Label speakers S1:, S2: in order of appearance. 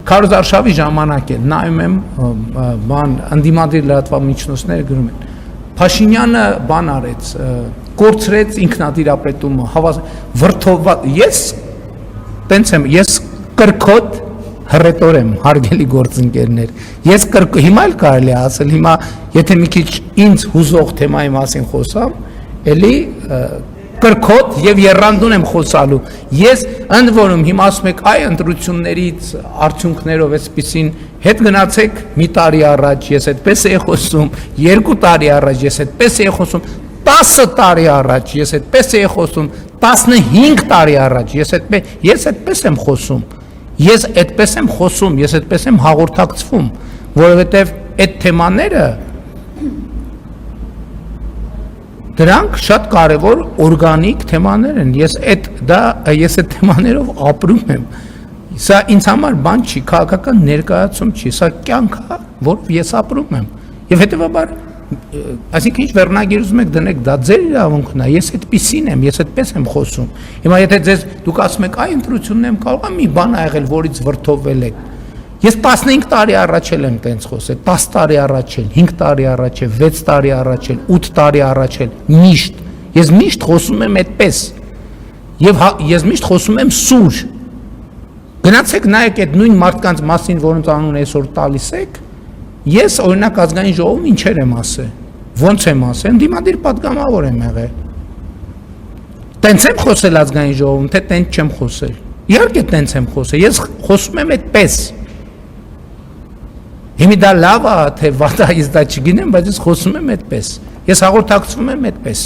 S1: Քարոզ Արշավի ժամանակ է նայում եմ բան անդիմադիր լրատվամիջոցները գրում են Փաշինյանը բան արեց կորցրեց ինքնատիրապետումը վրթովված ես տենց եմ ես կրկոտ հռետոր եմ հարգելի գործընկերներ ես հիմա էլ կարելի է ասել հիմա եթե մի քիչ ինձ հուզող թեմայի մասին խոսամ էլի կրկոտ եւ երանդուն եմ խոսալու ես ընդ որում հիմա ասում եք այ ընտրություններից արդյունքներով էսպիսին հետ գնացեք մի տարի առաջ ես այդպես էի խոսում 2 տարի առաջ ես այդպես էի խոսում 10 տարի առաջ ես այդպես էի խոսում 15 տարի առաջ ես այդպես եմ խոսում ես այդպես եմ խոսում ես այդպես եմ հաղորդակցվում որովհետև այդ թեմաները դրանք շատ կարևոր օրգանիկ թեմաներ են ես այդ թեմաներով ապրում եմ սա ինձ համար բան չի քաղաքական ներկայացում չի սա կյանք է որով ես ապրում եմ եւ հետեւաբար այսինքն ինչ վերնագիր ուզում եք դնեք դա ձեր իրավունքն է ես այդպեսին եմ ես այդպես եմ խոսում հիմա եթե ձեզ դուք ասում եք այ ընտրությունն եմ կարող մի բան ա եղել որից վրթովվել եք ես 15 տարի առաջ եմ տենց խոսել 10 տարի առաջ 5 տարի առաջ 6 տարի առաջ 8 տարի առաջ միշտ ես միշտ խոսում եմ այդպես եւ ես միշտ խոսում եմ սուր գնացեք նայեք այդ նույն մարդկանց մասին որոնց անուն այսօր տալիս եք Ես օրինակ ազգային ժողովում ինչեր եմ ասել, ոնց եմ ասել, դիմադիր պատգամավոր եմ եղել։ Տենց եմ խոսել ազգային ժողովում, թե տենց չեմ խոսել։ Իհարկե տենց եմ խոսել, ես խոսում եմ այդպես։ Հիմա դա լավ է, թե վատ է, ես դա չգիտեմ, բայց ես խոսում եմ այդպես։ Ես հաղորդակցվում եմ այդպես։